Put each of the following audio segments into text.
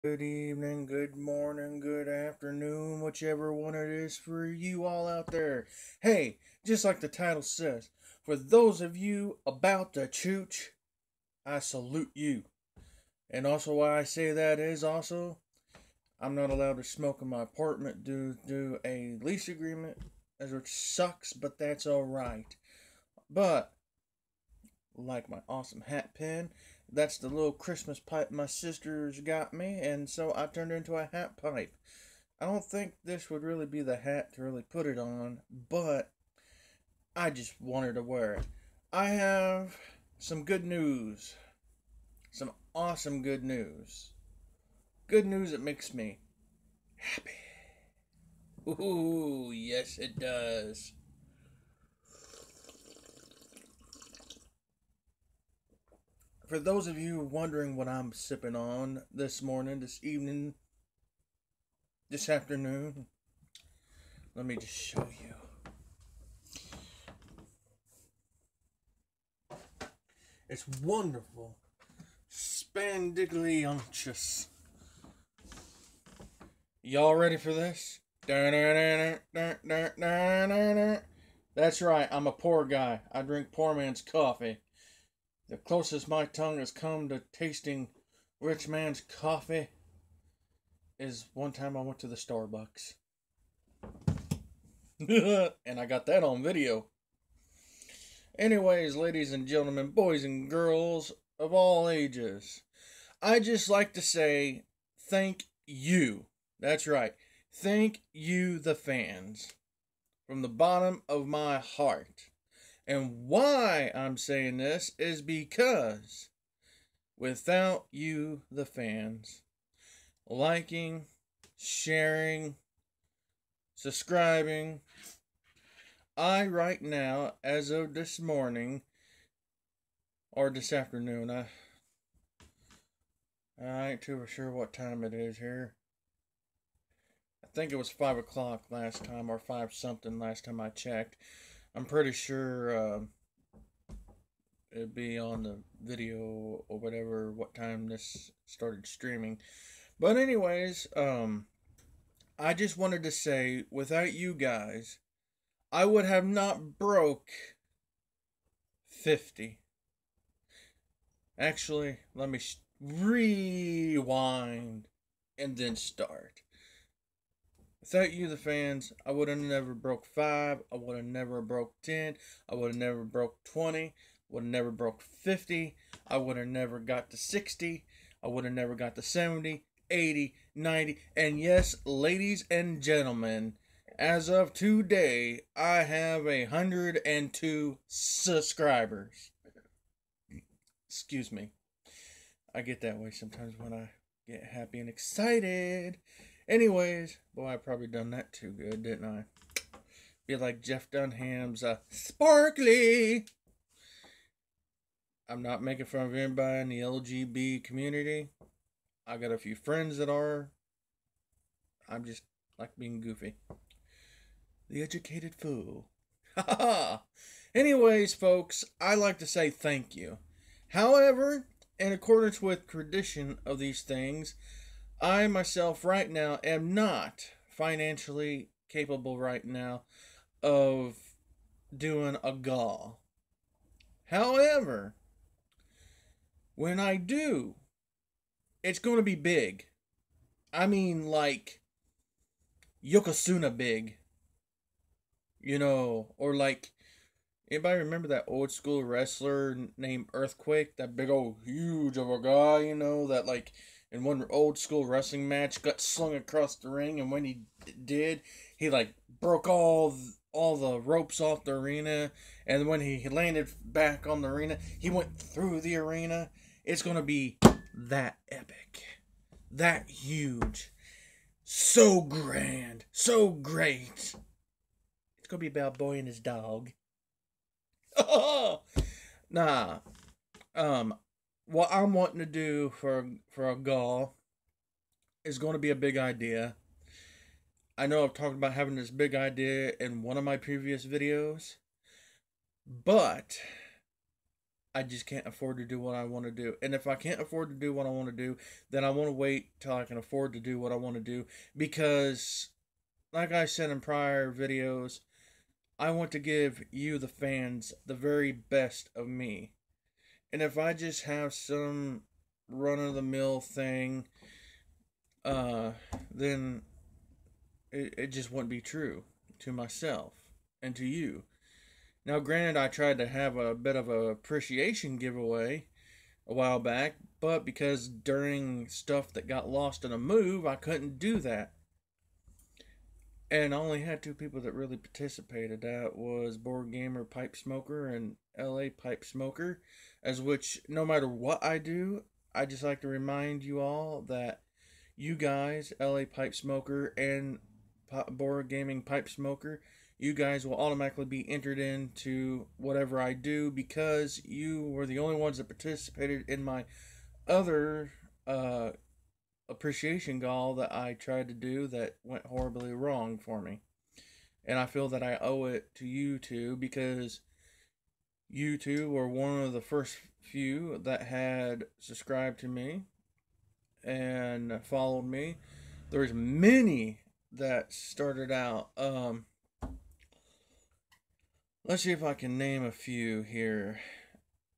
Good evening, good morning, good afternoon, whichever one it is for you all out there. Hey, just like the title says, for those of you about to chooch, I salute you. And also, why I say that is also, I'm not allowed to smoke in my apartment due to a lease agreement, as which sucks, but that's alright. But like my awesome hat pin. That's the little Christmas pipe my sisters got me, and so I turned it into a hat pipe. I don't think this would really be the hat to really put it on, but I just wanted to wear it. I have some good news. Some awesome good news. Good news that makes me happy. Ooh, yes, it does. For those of you wondering what I'm sipping on this morning, this evening, this afternoon, let me just show you. It's wonderful. Spandigliunctious. Y'all ready for this? That's right, I'm a poor guy. I drink poor man's coffee. The closest my tongue has come to tasting rich man's coffee is one time I went to the Starbucks. And I got that on video. Anyways, ladies and gentlemen, boys and girls of all ages, I just like to say thank you. That's right. Thank you, the fans, from the bottom of my heart. And why I'm saying this is because without you, the fans, liking, sharing, subscribing, I right now, as of this morning, or this afternoon, I ain't too sure what time it is here. I think it was 5 o'clock last time, or 5 something last time I checked. I'm pretty sure it'd be on the video or whatever, what time this started streaming. But anyways, I just wanted to say, without you guys, I would have not broke 50. Actually, let me rewind and then start. Without you, the fans, I would have never broke 5. I would have never broke 10. I would have never broke 20. Would have never broke 50. I would have never got to 60. I would have never got to 70, 80, 90. And yes, ladies and gentlemen, as of today, I have 102 subscribers. Excuse me. I get that way sometimes when I get happy and excited. Anyways, boy, I probably done that too good, didn't I? Be like Jeff Dunham's Sparkly. I'm not making fun of anybody in the LGB community. I got a few friends that are. I'm just like being goofy. The educated fool. Ha Anyways, folks, I like to say thank you. However, in accordance with tradition of these things, I myself right now am not financially capable right now of doing a gall. However, when I do, it's going to be big. I mean, like Yokozuna big. Or like, anybody remember that old school wrestler named Earthquake? That big old huge of a guy, that like in one old school wrestling match got slung across the ring, and when he did, he like broke all the ropes off the arena, and when he landed back on the arena, he went through the arena. It's gonna be that epic, that huge, so grand, so great. It's gonna be about Boy and his dog. Nah. What I'm wanting to do for a gall is going to be a big idea. I know I've talked about having this big idea in one of my previous videos, but I just can't afford to do what I want to do. And if I can't afford to do what I want to do, then I want to wait till I can afford to do what I want to do. Because, like I said in prior videos, I want to give you, the fans, the very best of me. And if I just have some run of the mill thing, uh, then it just wouldn't be true to myself and to you. Now, granted, I tried to have a bit of a appreciation giveaway a while back, but because during stuff that got lost in a move, I couldn't do that. And I only had two people that really participated. That was Board Gamer Pipe Smoker and LA Pipe Smoker. As which, no matter what I do, I just like to remind you all that you guys, LA Pipe Smoker and Board Gaming Pipe Smoker, you guys will automatically be entered into whatever I do because you were the only ones that participated in my other appreciation gall that I tried to do that went horribly wrong for me. And I feel that I owe it to you two because you two were one of the first few that had subscribed to me and followed me. There's many that started out. Let's see if I can name a few here.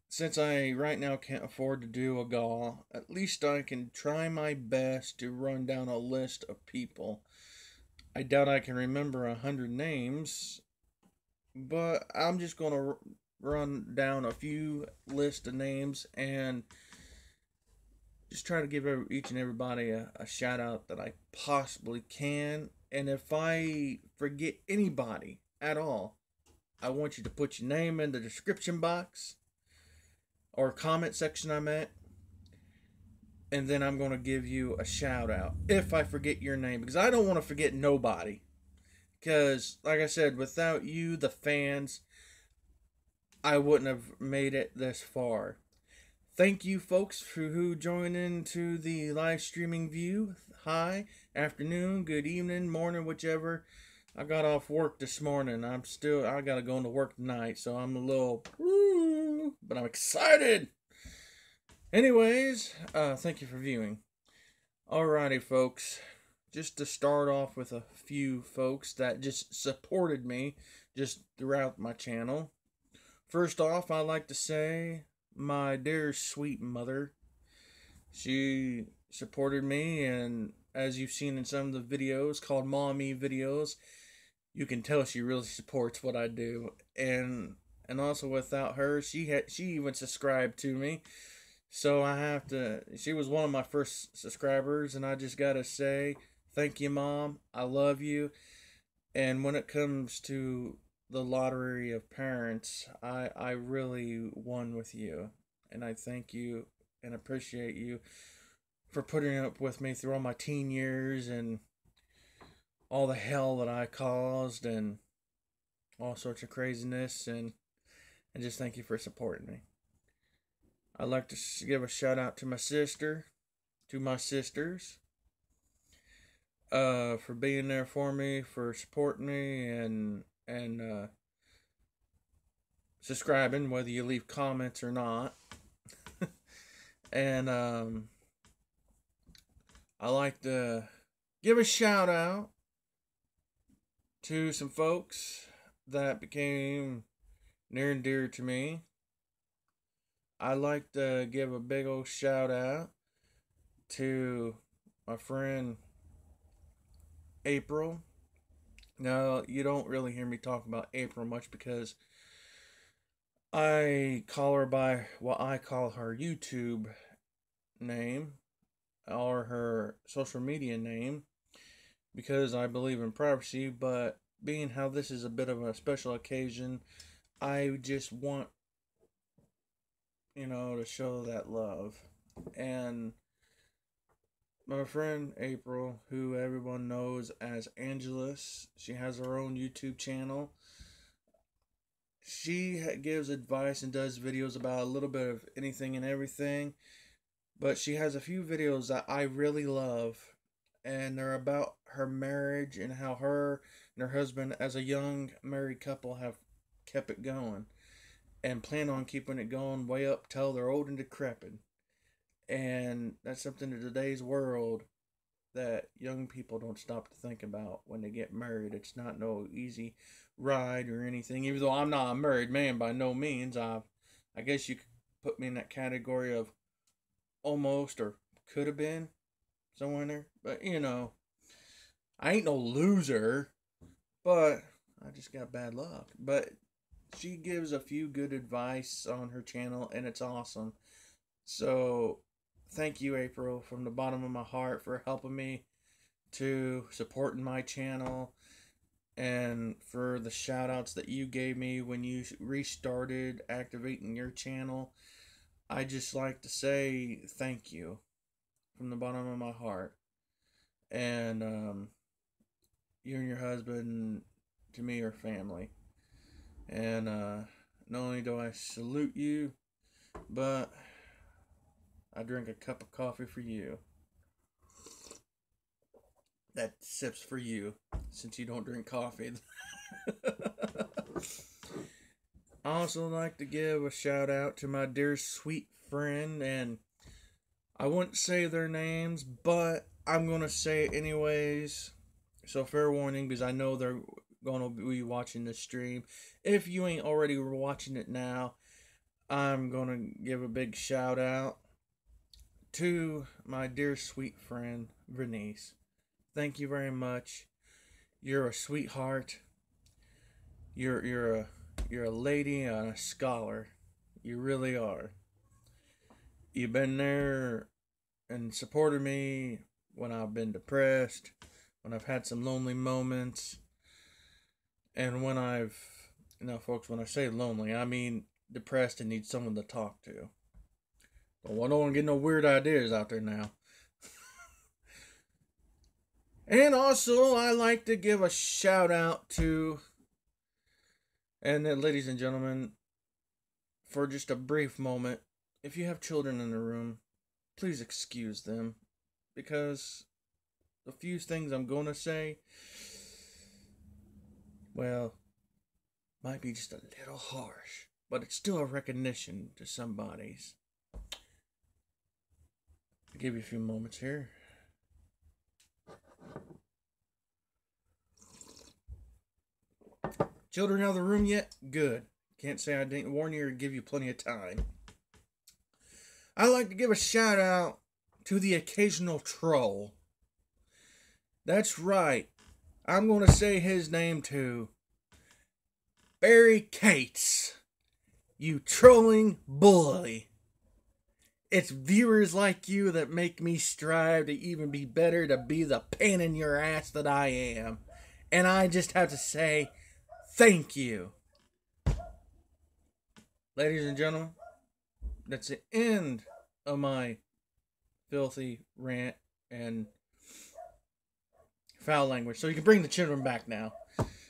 Since I right now can't afford to do a gall, at least I can try my best to run down a list of people. I doubt I can remember 100 names, but I'm just going to run down a few list of names and just try to give each and everybody a shout out that I possibly can. And if I forget anybody at all, I want you to put your name in the description box or comment section, I meant, and then I'm going to give you a shout out if I forget your name, because I don't want to forget nobody, because like I said, without you, the fans, I wouldn't have made it this far. Thank you folks for who joined into the live streaming view. Hi, afternoon, good evening, morning, whichever. I got off work this morning. I got to go into work tonight, so I'm a little, but I'm excited. Anyways, thank you for viewing. Alrighty, folks. Just to start off with a few folks that just supported me just throughout my channel. First off, I'd like to say my dear sweet mother. She supported me, and as you've seen in some of the videos called Mommy videos, you can tell she really supports what I do. And also without her, she even subscribed to me. So she was one of my first subscribers, and I just gotta say, thank you, Mom. I love you. And when it comes to the lottery of parents, I really won with you. And I thank you and appreciate you for putting up with me through all my teen years and all the hell that I caused and all sorts of craziness, and just thank you for supporting me. I'd like to give a shout out to my sisters, for being there for me, for supporting me, and subscribing, whether you leave comments or not. And I like to give a shout out to some folks that became near and dear to me. I'd like to give a big old shout out to my friend April. Now, you don't really hear me talk about April much because I call her by what I call her YouTube name or her social media name because I believe in privacy, but being how this is a bit of a special occasion, I just want, to show that love. And my friend April, who everyone knows as Angelus, she has her own YouTube channel. She gives advice and does videos about a little bit of anything and everything. But she has a few videos that I really love. And they're about her marriage and how her and her husband, as a young married couple, have kept it going. and plan on keeping it going way up till they're old and decrepit. And that's something in today's world that young people don't stop to think about when they get married. It's not no easy ride or anything. Even though I'm not a married man by no means, I guess you could put me in that category of almost or could have been somewhere in there. But you know, I ain't no loser, but I just got bad luck. But she gives a few good advice on her channel, and it's awesome. So thank you, April, from the bottom of my heart for helping me to supporting my channel and for the shout outs that you gave me when you restarted activating your channel. I just like to say thank you from the bottom of my heart. And you and your husband to me are family. And not only do I salute you, but I drink a cup of coffee for you. That sip's for you, since you don't drink coffee. I also like to give a shout out to my dear sweet friend, and I wouldn't say their names, but I'm going to say it anyways. So fair warning, because I know they're going to be watching this stream. If you ain't already watching it now, I'm going to give a big shout out to my dear sweet friend, Bernice. Thank you very much. You're a sweetheart. You're a lady and a scholar. You really are. You've been there and supported me when I've been depressed, when I've had some lonely moments, and when I've, now folks, when I say lonely, I mean depressed and need someone to talk to. Don't want to get no weird ideas out there now. And also, I like to give a shout out to, and then, ladies and gentlemen, for just a brief moment, if you have children in the room, please excuse them, because the few things I'm going to say, well, might be just a little harsh, but it's still a recognition to somebody's. I'll give you a few moments here. Children out of the room yet? Good. Can't say I didn't warn you or give you plenty of time. I'd like to give a shout out to the occasional troll. That's right. I'm going to say his name too. Barry Cates. You trolling bully. It's viewers like you that make me strive to even be better, to be the pain in your ass that I am. And I just have to say, thank you. Ladies and gentlemen, that's the end of my filthy rant and foul language. So you can bring the children back now.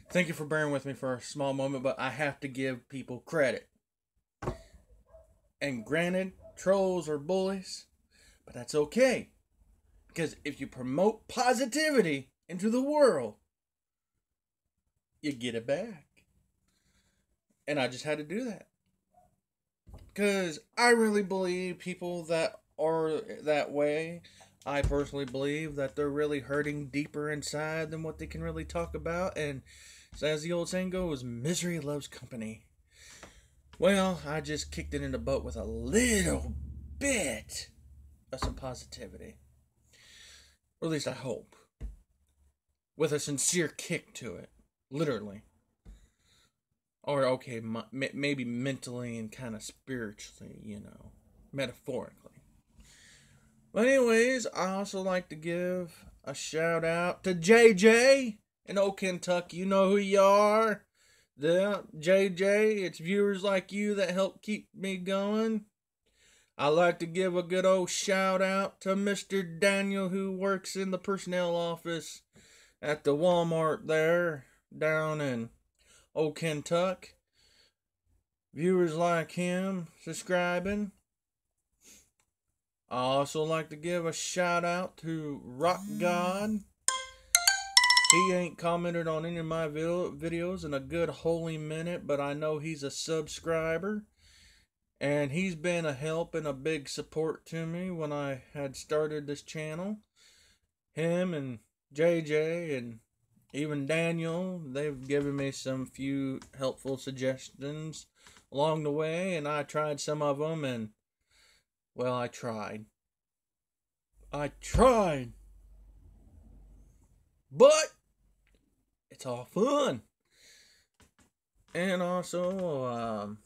Thank you for bearing with me for a small moment, but I have to give people credit. And granted, trolls are bullies, but that's okay. Because if you promote positivity into the world, you get it back. And I just had to do that. Because I really believe people that are that way, I personally believe that they're really hurting deeper inside than what they can really talk about. And as the old saying goes, misery loves company. Well, I just kicked it in the butt with a little bit of some positivity. Or at least I hope. With a sincere kick to it. Literally. Or, okay, maybe mentally and kind of spiritually, you know. Metaphorically. But anyways, I also like to give a shout out to JJ in Old Kentucky. You know who you are. The JJ, it's viewers like you that help keep me going. I like to give a good old shout out to Mr. Daniel, who works in the personnel office at the Walmart there down in Old Kentucky. Viewers like him subscribing. I also like to give a shout out to Rock God He ain't commented on any of my videos in a good holy minute, but I know he's a subscriber. And he's been a help and a big support to me when I had started this channel. Him and JJ and even Daniel, they've given me some few helpful suggestions along the way, and I tried some of them, and, well, I tried. But it's all fun. And also,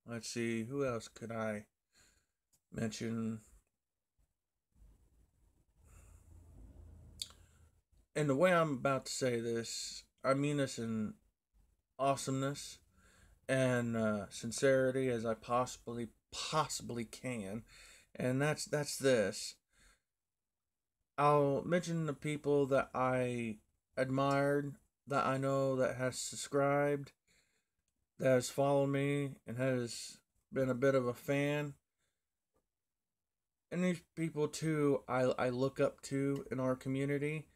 let's see, who else could I mention? And the way I'm about to say this, I mean this in awesomeness and sincerity as I possibly can. And that's this. I'll mention the people that I admired, that I know that has subscribed, that has followed me, and has been a bit of a fan. And these people too, I look up to in our community.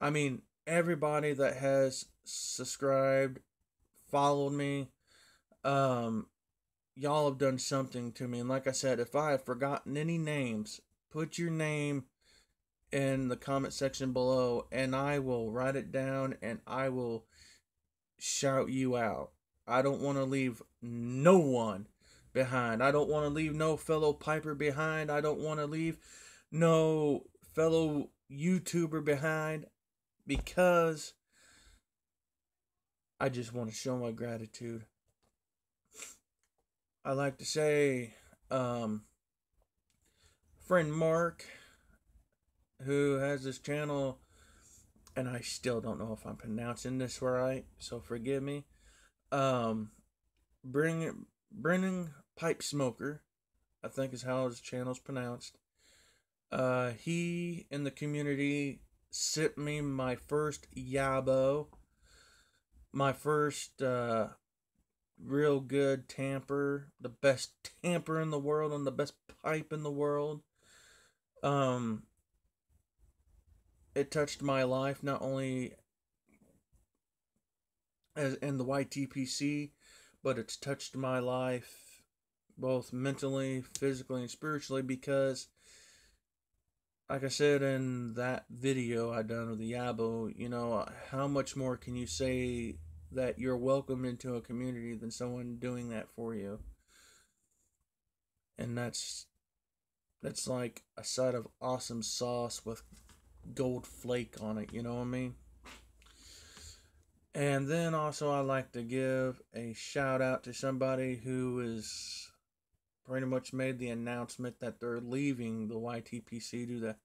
I mean, everybody that has subscribed, followed me, y'all have done something to me. And like I said, if I have forgotten any names, put your name in the comment section below and I will write it down and I will shout you out. I don't want to leave no one behind. I don't want to leave no fellow Piper behind. I don't want to leave no fellow YouTuber behind, because I just want to show my gratitude. I like to say, friend Mark, who has this channel, and I still don't know if I'm pronouncing this right, so forgive me. Brennan Pipe Smoker, I think is how his channel's pronounced. He in the community sent me my first Yabo, my first real good tamper, the best tamper in the world and the best pipe in the world. It touched my life, not only as in the YTPC, but it's touched my life both mentally, physically, and spiritually, because like I said in that video I done with the Yabo, you know, how much more can you say that you're welcome into a community than someone doing that for you? And that's like a side of awesome sauce with gold flake on it, you know what I mean? And then also I like to give a shout out to somebody who is pretty much made the announcement that they're leaving the YTPC due to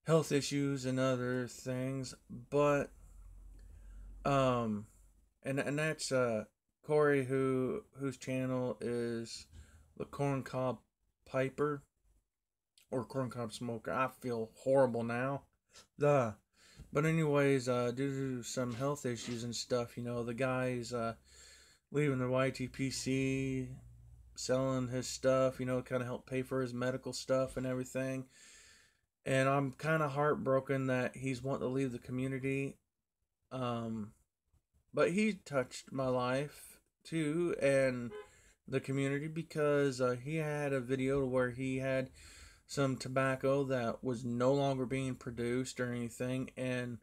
health issues and other things. But and that's Corey, whose channel is the Corncob Piper or Corncob Smoker. I feel horrible now. But anyways, due to some health issues and stuff, you know, the guy's leaving the YTPC, selling his stuff, you know, kind of help pay for his medical stuff and everything. And I'm kind of heartbroken that he's wanting to leave the community. But he touched my life too and the community, because he had a video where he had some tobacco that was no longer being produced or anything, and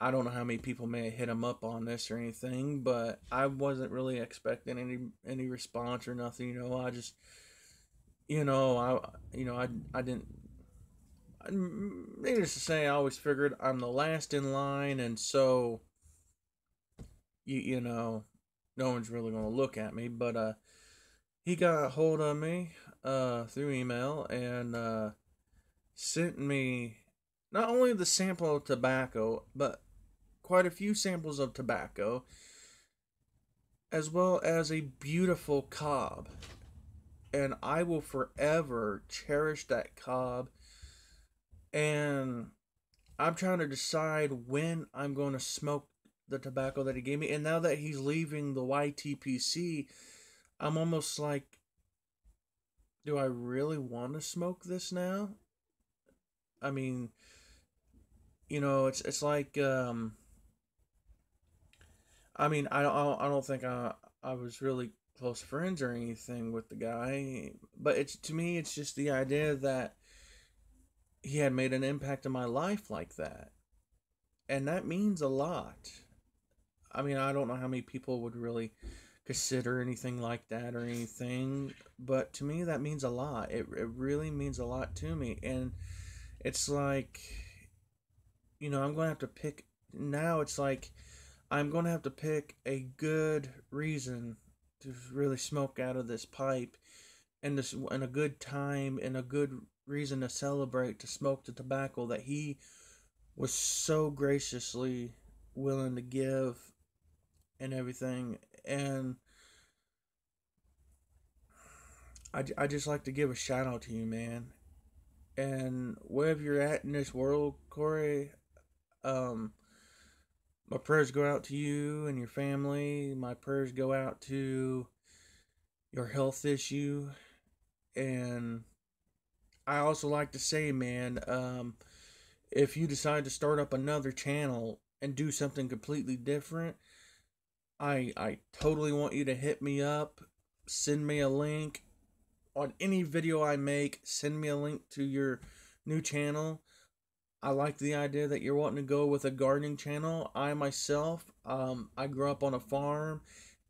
I don't know how many people may have hit him up on this or anything, but I wasn't really expecting any response or nothing. You know, I just, I didn't. Needless to say, I always figured I'm the last in line, and so you know, no one's really gonna look at me. But he got a hold of me through email and sent me not only the sample of tobacco, but quite a few samples of tobacco, as well as a beautiful cob. And I will forever cherish that cob. And I'm trying to decide when I'm going to smoke the tobacco that he gave me. And now that he's leaving the YTPC, I'm almost like, do I really want to smoke this now? I mean, it's like I mean, I don't think I was really close friends or anything with the guy, but it's to me it's just the idea that he had made an impact in my life like that. And that means a lot. I mean, I don't know how many people would really consider anything like that or anything, but to me that means a lot. It really means a lot to me. And it's like, I'm going to have to pick now. It's like I'm going to have to pick a good reason to really smoke out of this pipe, and a good time and a good reason to celebrate, to smoke the tobacco that he was so graciously willing to give and everything. And I just like to give a shout out to you, man. And wherever you're at in this world, Corey, um, my prayers go out to you and your family. My prayers go out to your health issue. And I also like to say, man, if you decide to start up another channel and do something completely different, I totally want you to hit me up, send me a link on any video I make, send me a link to your new channel. I like the idea that you're wanting to go with a gardening channel. I myself, I grew up on a farm,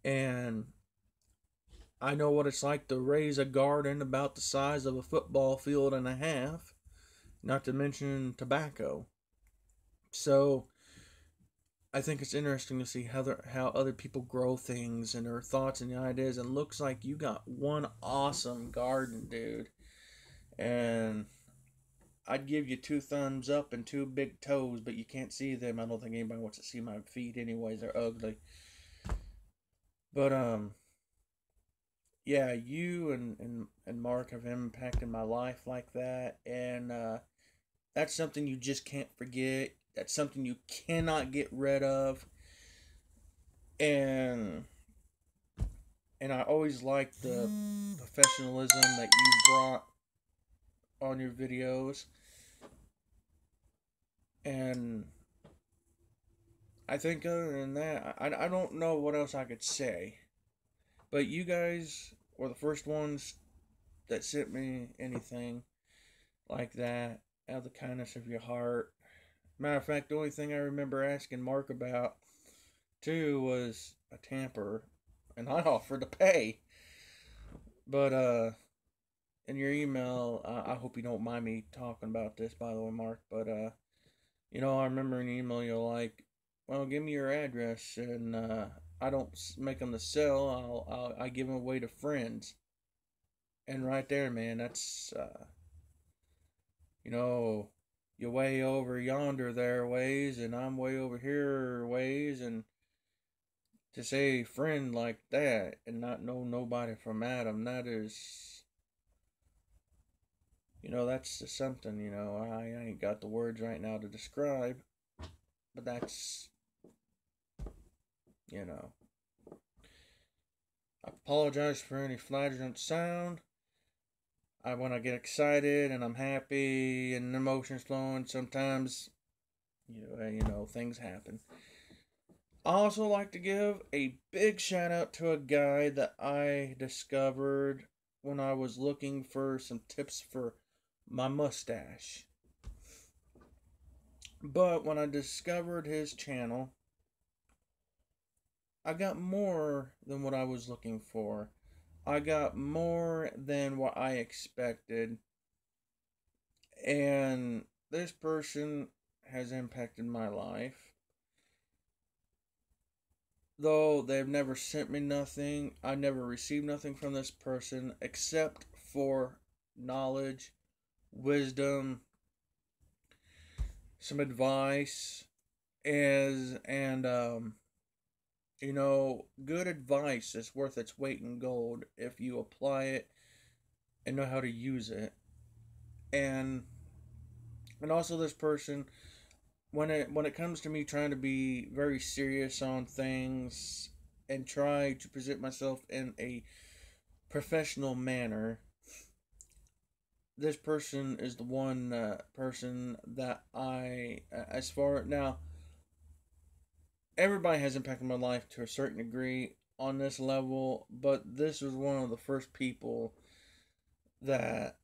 and I know what it's like to raise a garden about the size of a football field and a half, not to mention tobacco. So I think it's interesting to see how other people grow things and their thoughts and ideas. And looks like you got one awesome garden, dude. And I'd give you two thumbs up and two big toes, but you can't see them. I don't think anybody wants to see my feet, anyways. They're ugly. But yeah, you and Mark have impacted my life like that, and that's something you just can't forget. That's something you cannot get rid of. And I always liked the professionalism that you brought on your videos. And I think other than that, I don't know what else I could say. But you guys were the first ones that sent me anything like that out of the kindness of your heart. Matter of fact, the only thing I remember asking Mark about too was a tamper, and I offered to pay. But in your email, I hope you don't mind me talking about this, by the way, Mark. But I remember an email you're like, "Well, give me your address, and I don't make them to sell. I give them away to friends." And right there, man, that's you know, you're way over yonder there ways, and I'm way over here ways, and to say friend like that and not know nobody from Adam, that is, that's just something, I ain't got the words right now to describe, but that's, you know. I apologize for any flagrant sound. When I get excited and I'm happy and emotions flowing, sometimes, things happen. I also like to give a big shout out to a guy that I discovered when I was looking for some tips for my mustache. But when I discovered his channel, I got more than what I was looking for. I got more than what I expected. And this person has impacted my life. Though they've never sent me nothing, I never received nothing from this person except for knowledge, wisdom, some advice, and good advice is worth its weight in gold if you apply it and know how to use it. And also this person, when it comes to me trying to be very serious on things and try to present myself in a professional manner, this person is the one person that as far now, everybody has impacted my life to a certain degree on this level, but this was one of the first people that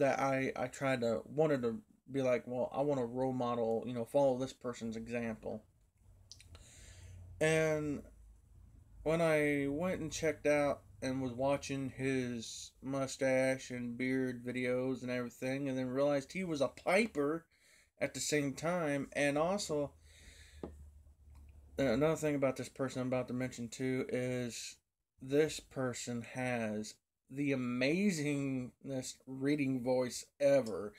I tried to wanted to be like, well, I want to role model, follow this person's example. And when I went and checked out and was watching his mustache and beard videos and everything, and then realized he was a piper at the same time. And also, another thing about this person I'm about to mention too is this person has the amazingest reading voice ever.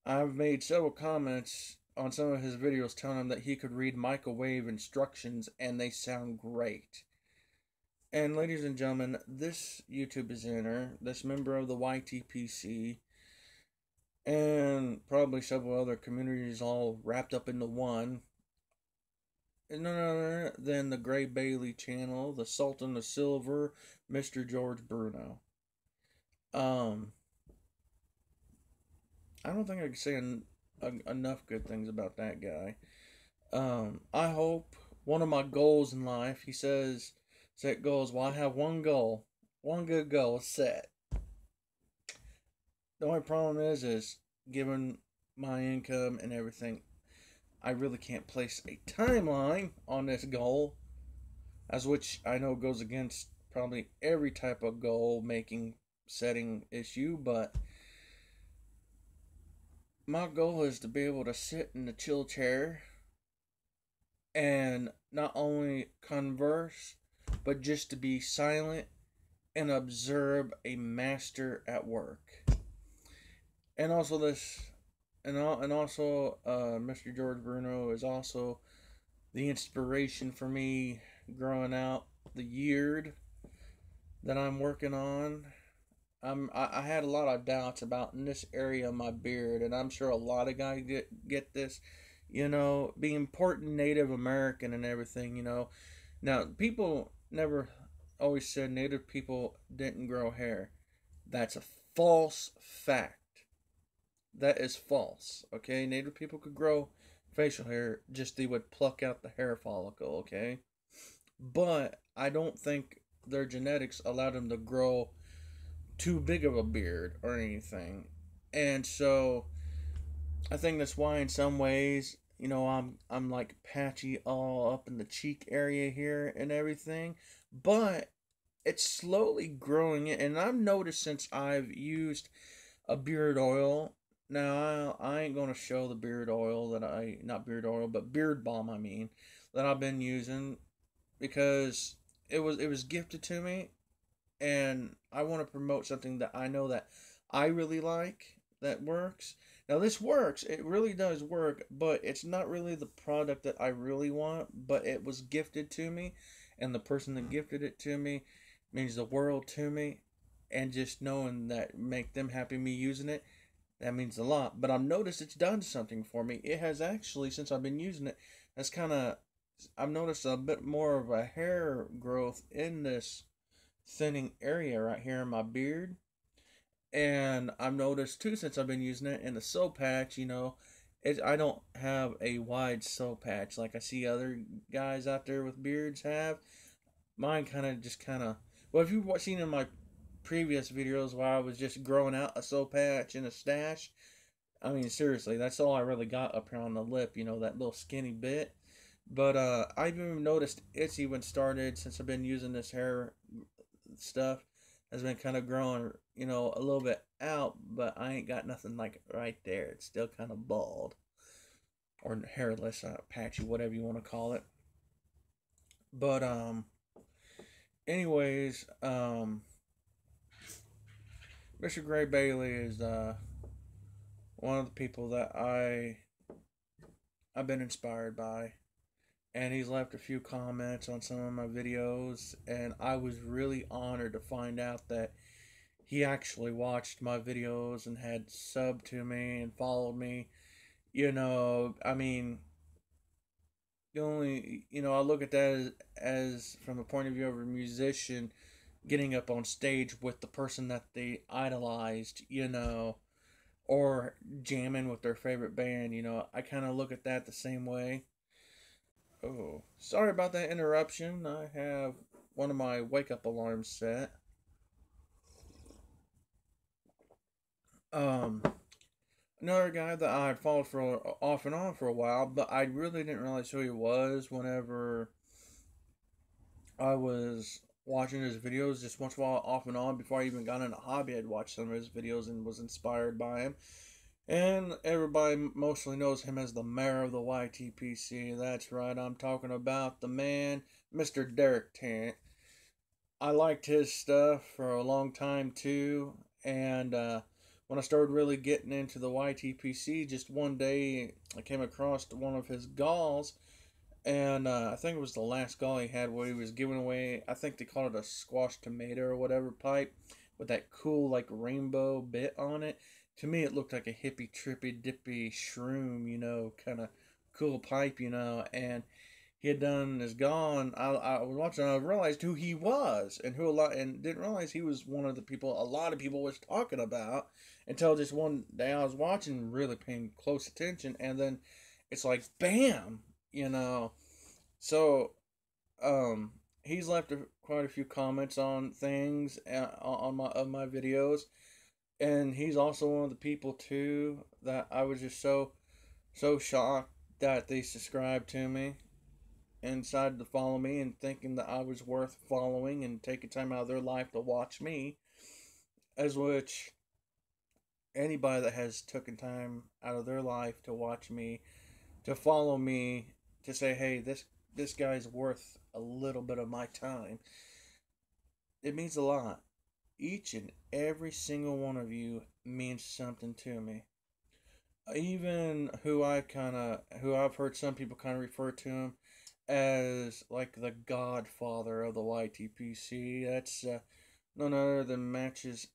I've made several comments on some of his videos telling him that he could read microwave instructions and they sound great. And ladies and gentlemen, this YouTube presenter, this member of the YTPC, and probably several other communities all wrapped up into one, is none other than the Gray Bailey channel, the Sultan of Silver, Mr. George Bruno. I don't think I can say enough good things about that guy. I hope one of my goals in life, he says, set goals. Well, I have one goal, one good goal set. The only problem is given my income and everything, I really can't place a timeline on this goal, as which I know goes against probably every type of goal making setting issue, but my goal is to be able to sit in the chill chair and not only converse, but just to be silent and observe a master at work. And also Mr. George Bruno is also the inspiration for me growing out the year that I'm working on. I had a lot of doubts about in this area of my beard, and I'm sure a lot of guys get this, being important Native American and everything, Now, people never always said Native people didn't grow hair. That's a false fact. That is false, okay? Native people could grow facial hair, just they would pluck out the hair follicle, okay? But I don't think their genetics allowed them to grow too big of a beard or anything. And so I think that's why in some ways, I'm like patchy all up in the cheek area here and everything. But it's slowly growing and I've noticed since I've used a beard oil. Now I ain't gonna show the beard oil not beard oil, but beard balm that I've been using because it was gifted to me and I want to promote something that I know that I really like that works. Now this works, it really does work, but it's not really the product that I really want, but it was gifted to me and the person that gifted it to me means the world to me, and just knowing that make them happy me using it, that means a lot. But I've noticed it's done something for me. It has actually, since I've been using it, I've noticed a bit more of a hair growth in this thinning area right here in my beard. And I've noticed too, since I've been using it in the soul patch, I don't have a wide soul patch like I see other guys out there with beards have. Mine well, if you've seen in my previous videos where I was just growing out a soul patch and a stash, I mean, seriously, that's all I really got up here on the lip, that little skinny bit. But I've even noticed it's even started since I've been using this hair stuff, has been kind of growing, a little bit out, but I ain't got nothing like right there. It's still kind of bald or hairless, patchy, whatever you want to call it. But anyways, Mr. Gray Bailey is one of the people that I've been inspired by, and he's left a few comments on some of my videos, and I was really honored to find out that he actually watched my videos and had subbed to me and followed me. I mean, the only, I look at that as from the point of view of a musician, getting up on stage with the person that they idolized, or jamming with their favorite band. I kind of look at that the same way. Oh, sorry about that interruption. I have one of my wake up alarms set. Um, Another guy that I had followed for off and on for a while, but I really didn't realize who he was whenever I was watching his videos just once in a while off and on. Before I even got into hobby, I'd watched some of his videos and was inspired by him. And everybody mostly knows him as the mayor of the YTPC. That's right, I'm talking about the man, Mr. Derek Tant. I liked his stuff for a long time too, and when I started really getting into the YTPC, just one day I came across one of his galls, and I think it was the last gall he had where he was giving away, I think they called it a squash tomato or whatever pipe, with that cool like rainbow bit on it. To me, it looked like a hippie, trippy, dippy shroom, kind of cool pipe, and he had done his gone. I was watching. I realized who he was, and didn't realize he was one of the people a lot of people was talking about until just one day I was watching, really paying close attention, and then it's like bam, you know. So, he's left quite a few comments on things on my videos, and he's also one of the people too that I was just so shocked that they subscribed to me and decided to follow me and thinking that I was worth following and taking time out of their life to watch me. As which anybody that has taken time out of their life to watch me, to follow me, to say, hey, this guy's worth a little bit of my time, it means a lot. Each and every single one of you means something to me. Even who I've heard some people kind of refer to him as like the godfather of the YTPC. That's none other than matches.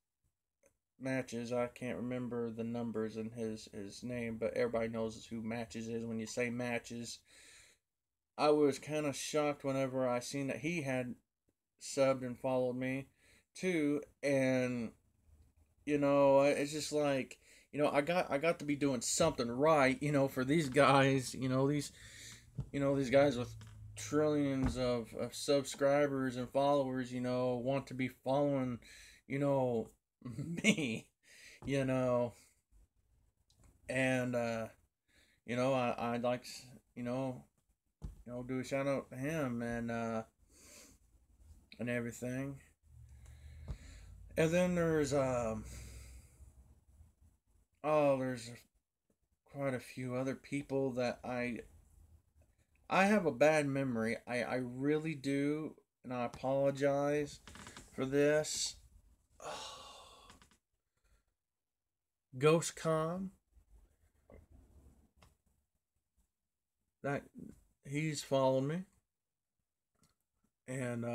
I can't remember the numbers in his name, but everybody knows who Matches is when you say Matches. I was kind of shocked whenever I seen that he had subbed and followed me too, and it's just like, I got to be doing something right, for these guys, these guys with trillions of subscribers and followers, want to be following, me, you know, and I'd like to, do a shout out to him and everything. And then there's quite a few other people that I have a bad memory. I really do, and I apologize for this. GhostCom, that he's followed me, and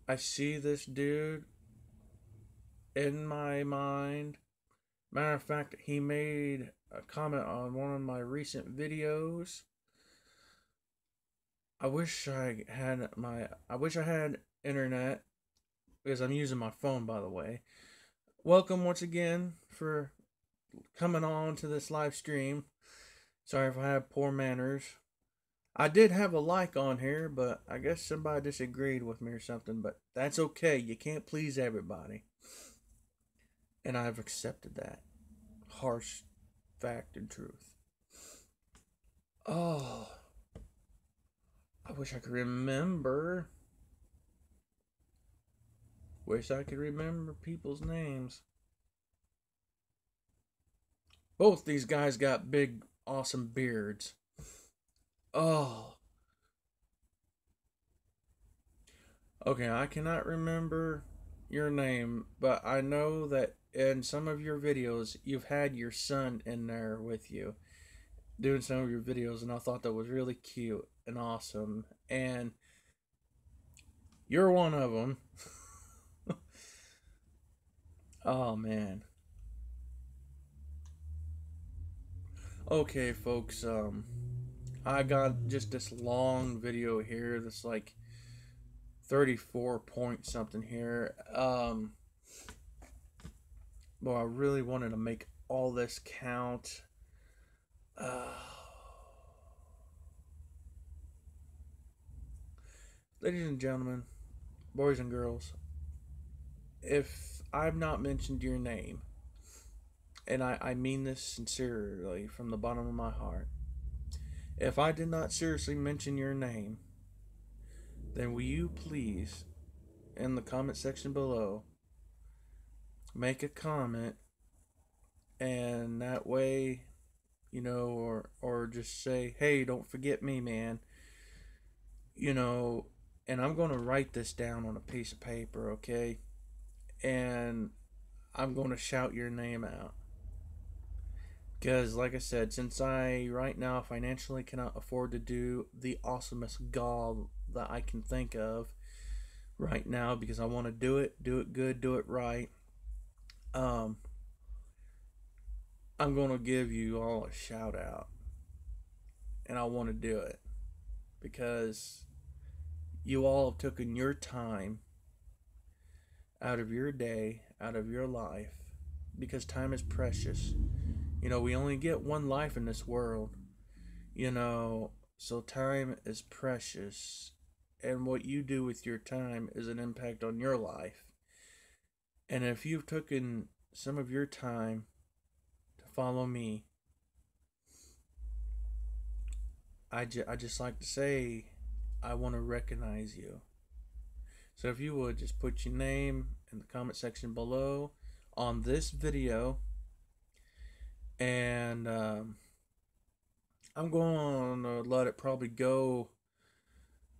I see this dude in my mind. Matter of fact, he made a comment on one of my recent videos. I wish I had internet, because I'm using my phone, by the way. Welcome once again for coming on to this live stream. Sorry if I have poor manners. I did have a like on here, but I guess somebody disagreed with me or something, but that's okay. You can't please everybody. And I've accepted that harsh fact and truth. Oh, I wish I could remember. Wish I could remember people's names. Both these guys got big, awesome beards. Oh. Okay, I cannot remember your name, but I know that in some of your videos, you've had your son in there with you doing some of your videos, and I thought that was really cute and awesome. And you're one of them. Oh, man. Okay, folks, I got just this long video here that's like 34 point something here. Well, I really wanted to make all this count. Uh, Ladies and gentlemen, boys and girls, if I've not mentioned your name, and I mean this sincerely from the bottom of my heart, if I did not seriously mention your name, then will you please, in the comment section below, make a comment, and that way, or just say, hey, don't forget me, man, you know, and I'm going to write this down on a piece of paper, okay? And I'm going to shout your name out. Because, like I said, since I right now financially cannot afford to do the awesomest gall that I can think of right now, because I want to do it good, do it right, I'm going to give you all a shout out. And I want to do it because you all have taken your time out of your day, out of your life, because time is precious. We only get one life in this world, so time is precious. And what you do with your time is an impact on your life. And if you've taken some of your time to follow me, I just like to say, I want to recognize you. So if you would just put your name in the comment section below on this video, and I'm going to let it probably go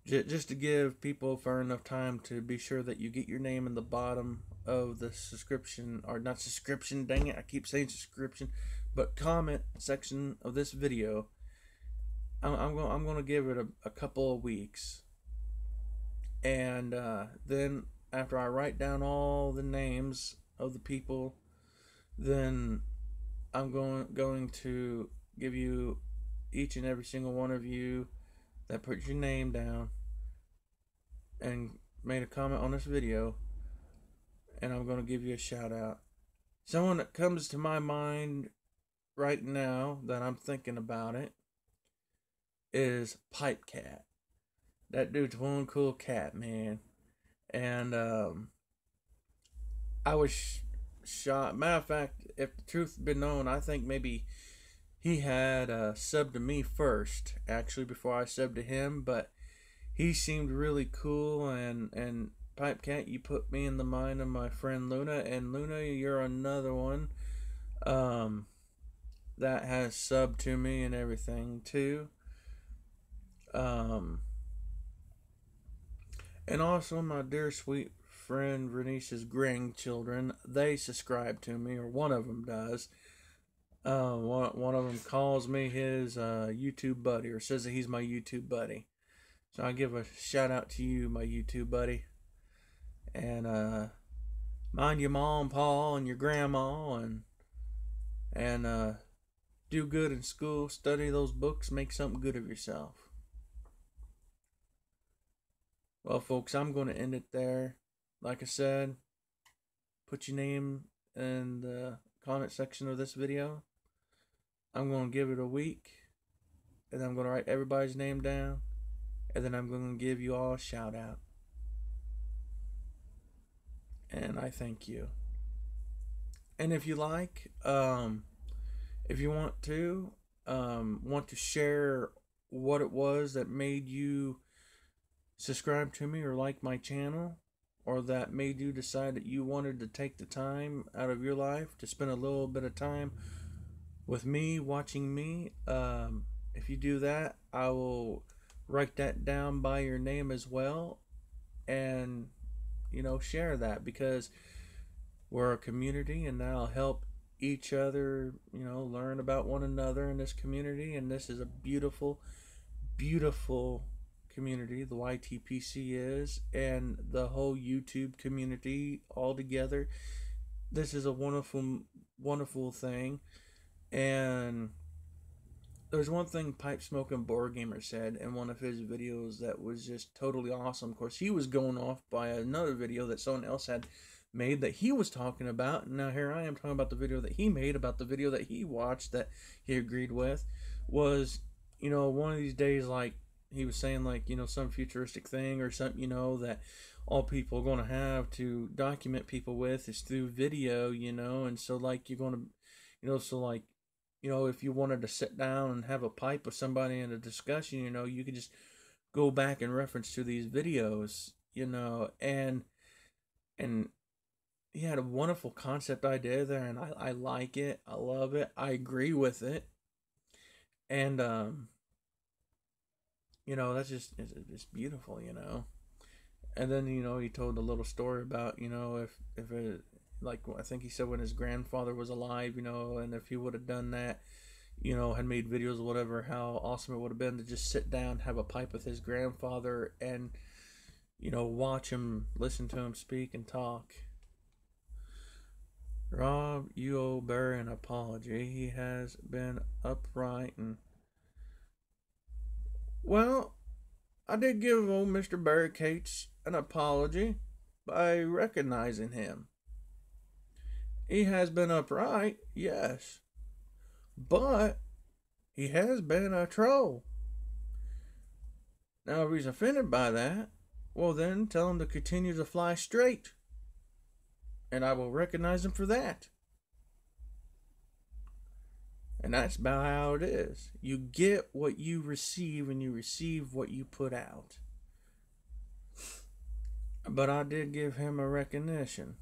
just to give people fair enough time to be sure that you get your name in the bottom of the subscription, or not subscription, dang it, I keep saying subscription, but comment section of this video. I'm going to give it a couple of weeks, and then after I write down all the names of the people, then I'm going to give you, each and every single one of you that put your name down and made a comment on this video, and I'm going to give you a shout out. Someone that comes to my mind right now that I'm thinking about it is Pipe Cat. That dude's one cool cat, man. And I was shot. Matter of fact, if the truth had been known, I think maybe he had subbed to me first, actually, before I subbed to him. But he seemed really cool, and Pipe Cat, you put me in the mind of my friend Luna, and Luna, you're another one that has subbed to me and everything too. And also my dear sweet friend Renice's grandchildren, they subscribe to me, or one of them does. One of them calls me his YouTube buddy, or says that he's my YouTube buddy. So I give a shout out to you, my YouTube buddy. And mind your mom and pa and your grandma, and do good in school, study those books, make something good of yourself. Well, folks, I'm going to end it there. Like I said, put your name in the comment section of this video. I'm going to give it a week, and I'm going to write everybody's name down, and then I'm going to give you all a shout out. And I thank you. And if you like, if you want to share what it was that made you subscribe to me or like my channel, or that made you decide that you wanted to take the time out of your life to spend a little bit of time with me, watching me, if you do that, I will write that down by your name as well, and share that, because we're a community, and that'll help each other learn about one another in this community. And this is a beautiful community, the YTPC is, and the whole YouTube community all together. This is a wonderful thing. And there's one thing Pipe Smoking Board Gamer said in one of his videos that was just totally awesome. Of course, he was going off by another video that someone else had made that he was talking about. And now here I am talking about the video that he made about the video that he watched that he agreed with. Was, one of these days, like he was saying, like, some futuristic thing or something, that all people are going to have to document people with is through video, and so like you're going to, so like, if you wanted to sit down and have a pipe with somebody in a discussion, you could just go back and reference to these videos, and he had a wonderful concept idea there, and I like it. I love it. I agree with it. And, that's it's beautiful, And then, he told a little story about, if it, like, I think he said when his grandfather was alive, and if he would have done that, had made videos or whatever, how awesome it would have been to just sit down, have a pipe with his grandfather, and, watch him, listen to him speak and talk. Rob, you owe Barry an apology. He has been upright and. Well, I did give old Mr. Barricades an apology by recognizing him. He has been upright, yes, but he has been a troll. Now, if he's offended by that, well then tell him to continue to fly straight, and I will recognize him for that. And that's about how it is. You get what you receive, and you receive what you put out. But I did give him a recognition.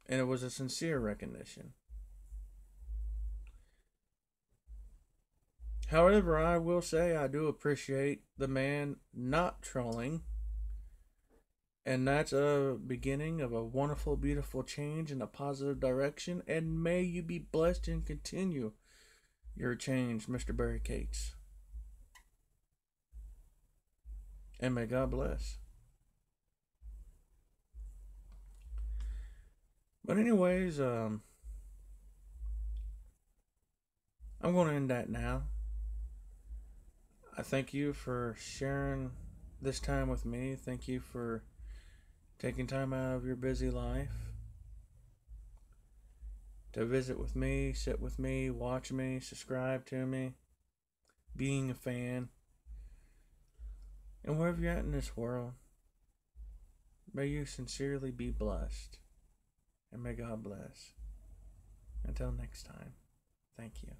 And it was a sincere recognition. However, I will say I do appreciate the man not trolling. And that's a beginning of a wonderful, beautiful change in a positive direction. And may you be blessed and continue your change, Mr. Barricades. And may God bless. But anyways, I'm going to end that now. I thank you for sharing this time with me. Thank you for taking time out of your busy life to visit with me, sit with me, watch me, subscribe to me, being a fan. And wherever you're at in this world, may you sincerely be blessed. And may God bless. Until next time, thank you.